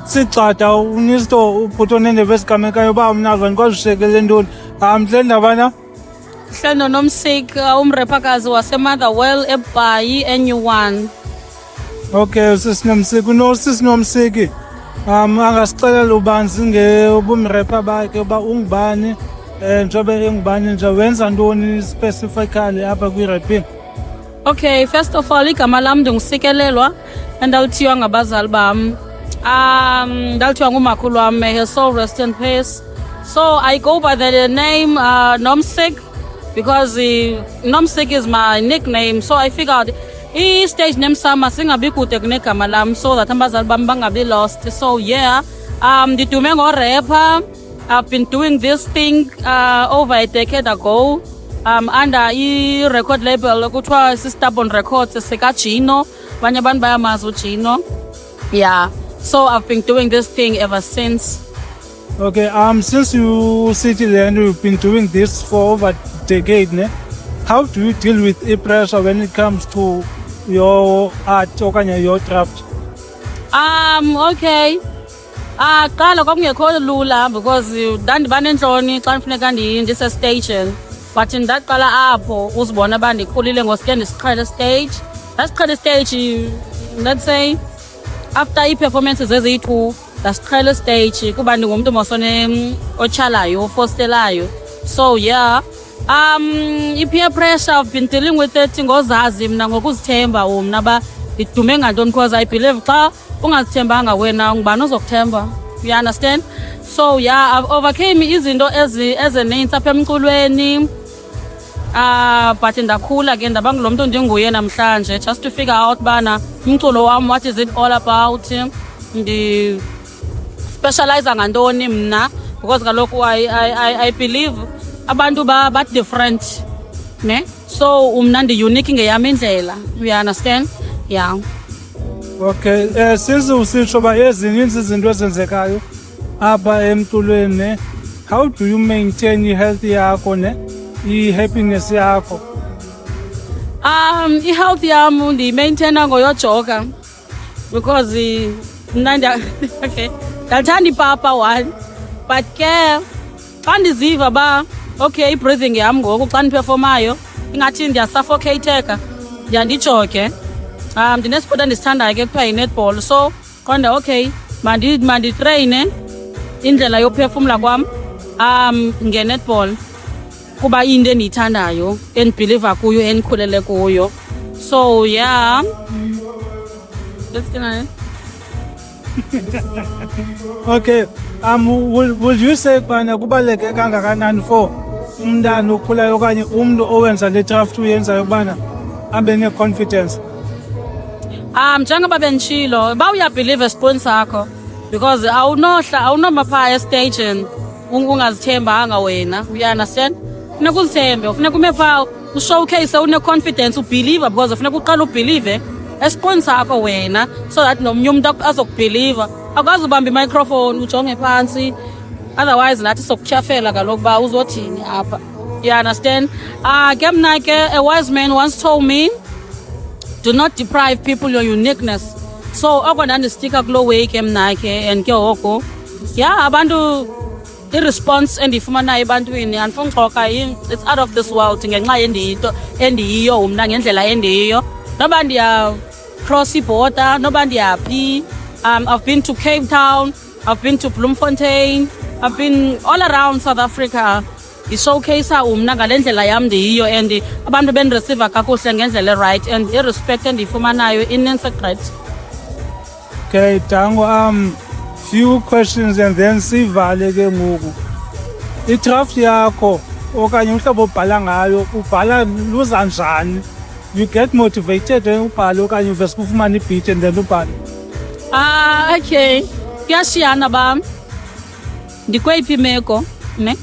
Tsicata unisto uphotone nevezikamekayo uba mnava ndikwazisekele ntoni. Mhle ndabana? Hlendo Nomsik umrapakazi waseMotherwell eBhayi eNew1. Okay, sisinomsiki. Angasixelela ubanzi ngobumrepa bakhe uba ungubani, njengoba engubani nje wenza ntoni specifically apha kwi-rapping. Okay, first of all igama lam ndingusikelelwa endalithiywa ngabazali bam. Ndalithiywa ngumakhulu wam, his soul rest in peace. So I go by the name Nomsik because Nomsik is my nickname. So I figured stage name sama singabi kude kunegama lam so that abazali bam bangabi lost. So yeah, ndidume ngo-rapper. I've been doing this thing over a decade ago under i-record label kuthiwa si-Stubborn Records sika-Gino. Abanye abantu bayamazi uGino. Yeah, so I've been doing this thing ever since. Okay, since you city and you've been doing this for over a decade, how do you deal with the pressure when it comes to your art okanye your craft? Okay. Qala kwakungekho lula because ndandiba nentloni xa ndifuneka ndisestage, but ndaqala apho uzibona uba ndikhulile ngosuke ndisiqhele stage. Ndasiqhela stage, let's say after ii-performances eziyi-2 ndasiqhela stage kuba ndingumntu mosone otshalayo ofostelayo. So yeah, i-peer pressure I've been dealing with it ngozazi mna ngokuzithemba mna ba ndidume ngantoni because I believe xa ungazithembanga wena ngubani ozokuthemba. You understand? So yeah, I've overcame izinto ezinintsi apha emculweni. But ndakhula ke ndaba ngulo mntu ndinguye namhlanje just to figure out bana umculo wam what is it all about, ndi specialize ngantoni mna because kaloku I believe abantu ba different ne, so mna ndi-unique ngeyam indlela. You understand? Yeah. Okay, since usitsho uba ezininzi izinto ezenzekayo apha emculweni, how do you maintain i-health yakho i-happiness yakho? I-health yam ndiyimaintaina ngoyojoga because mna okay, ndalithanda ipapa one, but ke xa ndiziva ba okay i-breathing yam ngoku xa ndiperformayo ingathi ndiyasuffocatheka ndiyandijoge. Ndinesport endisithandayo ke kuthiwa yi-netball, so qonda okay manditreyine indlela yophefumla kwam nge-netball kuba into endiyithandayo endibhiliva kuyo endikhulele kuyo. So yeah, let's get Okay, would you say bana kubaluleke kangakanani for umntana okhulayo okanye umntu owenza le craft uyenzayo ubana abe ne-confidence? Njengoba benditshilo uba uyabhiliva esiponi sakho because awunoma phaa estageni ungazithembanga wena. You understand? Funeka uzithembe, funeka ume phaa ushowcase une-confidence, ubhiliva because funeka uqala ubhilive esiponi sakho wena so that nomnye umntu azokubhiliva. Akwazi ubamba i-microphone ujonge phantsi otherwise nathi sokutyhafela kaloku uba uzothini apha. You understand? Ke mna ke a wise man once told me, do not deprive people your uniqueness. So oko ndandistika kulo way ke mna ke, and ke oko yeah abantu i-response endiyifumanayo ebantwini andifuni uxoka, it's out of this world ngenxa endiyiyo mna ngendlela endiyiyo. Noba ndiya-cross iborder, noba ndiyaphi. I've been to Cape Town, I've been to Bloemfontein, I've been all around South Africa. I-showcase mna ngale ndlela yam ndiyiyo and abantu bendireceiva kakuhle ngendlela right and i-respect endiyifumanayo inense great. Okay, Tango, few questions and then sivale ke ngoku. I-craft yakho okanye uhlobo obhala ngayo ubhala luza njani? You get motivated ubhale okanye uvese kufumana i-beat and then ubhale? Okay, kuyashiyana bam ndikweyiphi imeko ne.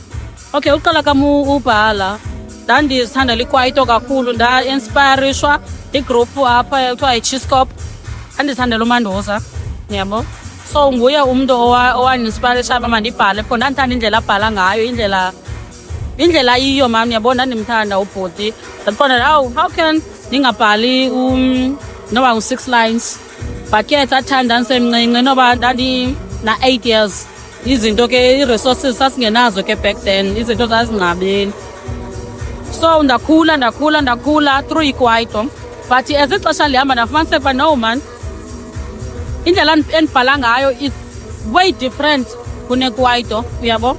Okay, uqala kam ubhala ndandizithandela ikwaito kakhulu, nda-inspirishwa igroupu apha kuthiwa yi-Chiscop, ndandizithandela uMandoza, yabo. So nguye umntu owaninspirisha uba mandibhale because ndandithanda indlela abhala ngayo, indlela iyiyo mam, yabona ndandimthanda ubhoti. Ndaqonda how can ndingabhali noba u-6 lines but ke that time ndandisemncinci noba na 8 years izinto ke i-resources sasingenazo ke back then izinto zazinqabeli. So ndakhula through ikwaito, but as ixesha lihamba ndafumaniseka uba no man, indlela endibhala ngayo is way different kunekwaito, uyabo.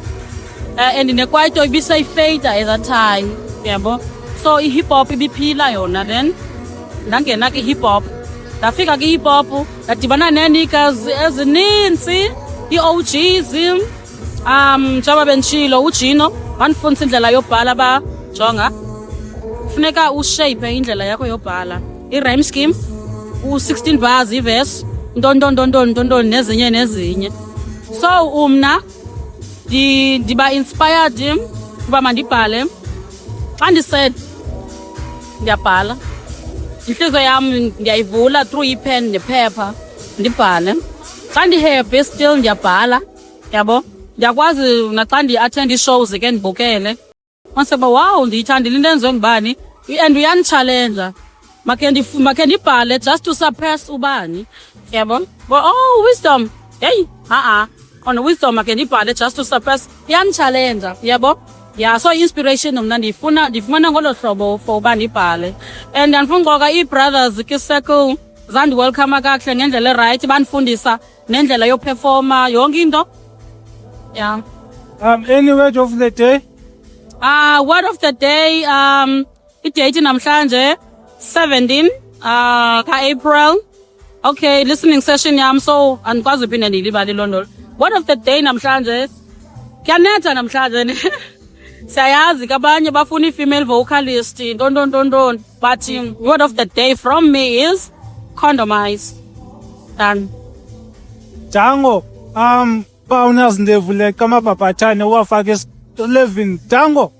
And nekwaito ibiseyifada at that time, uyabo. So i-hip hop ibiphila yona then ndangena kwi-hip hop, ndafika kwi-hip hop ndadibana neenikers ezininzi, ii-OGs, njengoba benditshilo uJino wandifundisa indlela yobhala ba jonga funeka ushape indlela yakho yobhala, i-rhyme scheme, u-16 bars iverse, ntonto nezinye. So mna ndiba inspired uba mandibhale. Xa ndisaid ndiyabhala, intliziyo yam ndiyayivula through ipen nephepha ndibhale. Xa ndihappy still ndiyabhala, yabo. Ndiyakwazi naxa ndi-attend ii-shows ke ndibukele maseba wow ndiyithandile into enziwe ngubani and uyanitshalenja, makhe ndibhale just to suppress ubani, yabo. But Wisdom, hey on Wisdom makhe ndibhale just to suppress, iyanitshalenja, yabo. Yeah, so inspiration mna ndifumana ngolo hlobo for uba ndibhale. And ndifuna uxoka ii-brothers kwi-circle zandiwelcome kakuhle ngendlela erayithi, bandifundisa nendlela yoperforma yonke into. Yeah. Any word of the day? Word of the day, i-date namhlanje 17 ka-April. Okay, listening session yam, so andikwazi uphinde ndiyilibale loo nto. Word of the day namhlanje, kuyanetha namhlanje. Siyayazi ke abanye bafuna i-female vocalist, ntonto. But word of the day from me is condomize. Done. Jango, ba unazindevuleka amabhabhathane uwafake 11 Jango.